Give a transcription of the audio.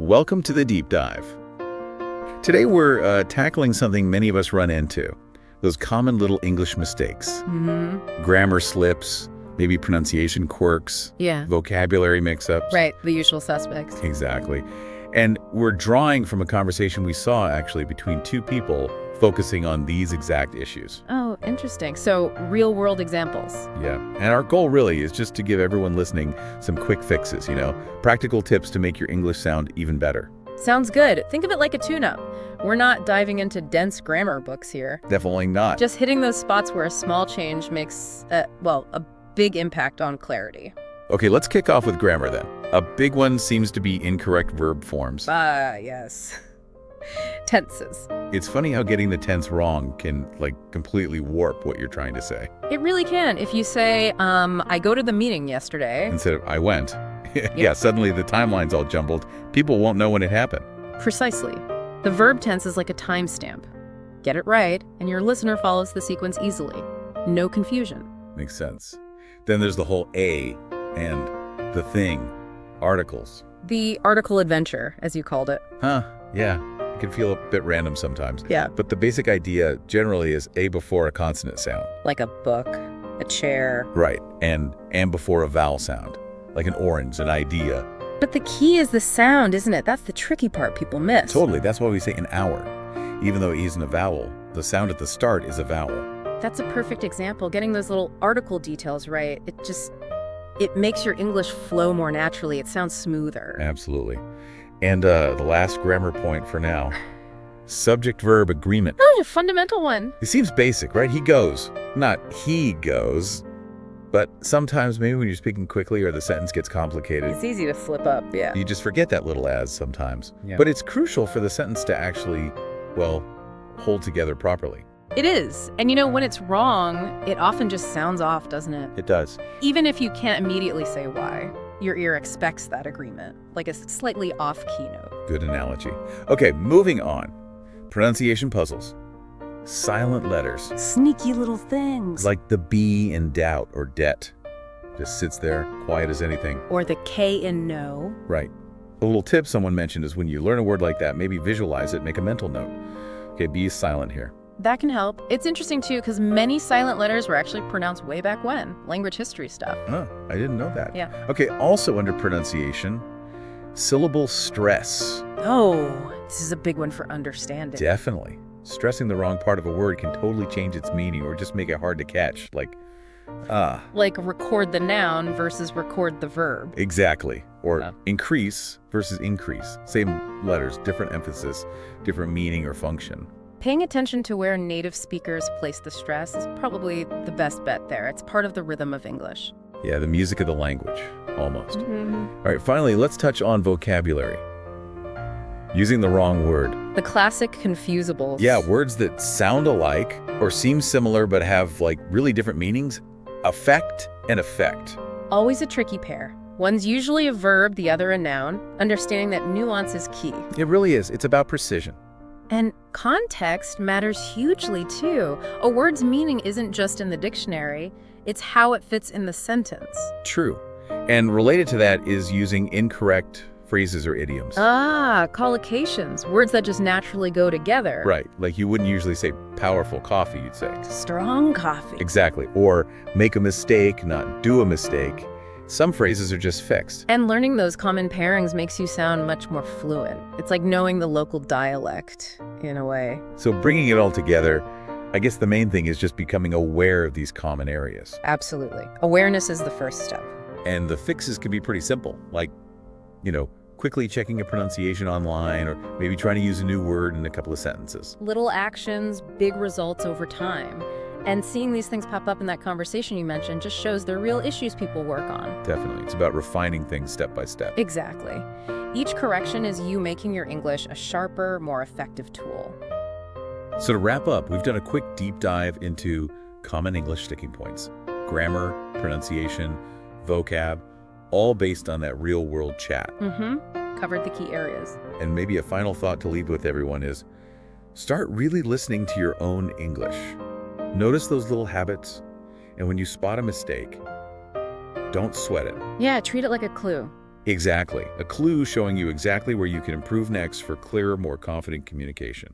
welcome to the Deep Dive. Today we're tackling something many of us run into, those common little English mistakes. Grammar slips, maybe pronunciation quirks, vocabulary mix-ups. Right, the usual suspects. Exactly. And we're drawing from a conversation we saw actually between two people focusing on these exact issues. Oh, interesting. So real-world examples. Yeah, and our goal really is just to give everyone listening some quick fixes, practical tips to make your English sound even better. Sounds good. Think of it like a tune-up. We're not diving into dense grammar books here. Definitely not. Just hitting those spots where a small change makes, a big impact on clarity. Okay, let's kick off with grammar then. A big one seems to be incorrect verb forms. Yes. Tenses. It's funny how getting the tense wrong can, completely warp what you're trying to say. It really can. If you say, I go to the meeting yesterday. Instead of, I went. Yeah, suddenly the timeline's all jumbled. People won't know when it happened. Precisely. The verb tense is like a timestamp. Get it right, and your listener follows the sequence easily. No confusion. Makes sense. Then there's the whole a and the thing, articles. The article adventure, as you called it. Yeah. It can feel a bit random sometimes. Yeah. But the basic idea generally is a before a consonant sound. Like a book, a chair. Right. And before a vowel sound. Like an orange, an idea. But the key is the sound, isn't it? That's the tricky part people miss. Totally. That's why we say an hour. Even though it isn't a vowel, the sound at the start is a vowel. That's a perfect example. Getting those little article details right, it makes your English flow more naturally. It sounds smoother. Absolutely. And the last grammar point for now, subject-verb agreement. Oh, a fundamental one. It seems basic, right? He goes. Not he goes. But sometimes maybe when you're speaking quickly or the sentence gets complicated. It's easy to slip up, yeah. You just forget that little as sometimes. Yeah. But it's crucial for the sentence to actually, hold together properly. It is. And when it's wrong, it often just sounds off, doesn't it? It does. Even if you can't immediately say why, your ear expects that agreement, like a slightly off-key note. Good analogy. Okay, moving on. Pronunciation puzzles. Silent letters. Sneaky little things. Like the B in doubt or debt. Just sits there, quiet as anything. Or the K in no. Right. A little tip someone mentioned is when you learn a word like that, maybe visualize it, make a mental note. Okay, B is silent here. That can help. It's interesting, too, because many silent letters were actually pronounced way back when. Language history stuff. Oh, I didn't know that. Yeah. Okay, also under pronunciation, syllable stress. Oh, this is a big one for understanding. Definitely. Stressing the wrong part of a word can totally change its meaning or just make it hard to catch. Like record the noun versus record the verb. Exactly. Or increase versus increase. Same letters, different emphasis, different meaning or function. Paying attention to where native speakers place the stress is probably the best bet there. It's part of the rhythm of English. Yeah, the music of the language, almost. Mm-hmm. All right, finally, let's touch on vocabulary. Using the wrong word. The classic confusables. Yeah, words that sound alike or seem similar but have, really different meanings. Affect and effect. Always a tricky pair. One's usually a verb, the other a noun. Understanding that nuance is key. It really is. It's about precision. And context matters hugely, too. A word's meaning isn't just in the dictionary, it's how it fits in the sentence. True. And related to that is using incorrect phrases or idioms. Collocations, words that just naturally go together. Right, like you wouldn't usually say powerful coffee, you'd say strong coffee. Exactly, or make a mistake, not do a mistake. Some phrases are just fixed. And learning those common pairings makes you sound much more fluent. It's like knowing the local dialect, in a way. So bringing it all together, I guess the main thing is just becoming aware of these common areas. Absolutely. Awareness is the first step. And the fixes can be pretty simple, like, quickly checking a pronunciation online or maybe trying to use a new word in a couple of sentences. Little actions, big results over time. And seeing these things pop up in that conversation you mentioned just shows they're real issues people work on. Definitely. It's about refining things step by step. Exactly. Each correction is you making your English a sharper, more effective tool. So to wrap up, we've done a quick deep dive into common English sticking points. Grammar, pronunciation, vocab, all based on that real-world chat. Covered the key areas. And maybe a final thought to leave with everyone is, start really listening to your own English. Notice those little habits, and when you spot a mistake, don't sweat it. Yeah, treat it like a clue. Exactly. A clue showing you exactly where you can improve next for clearer, more confident communication.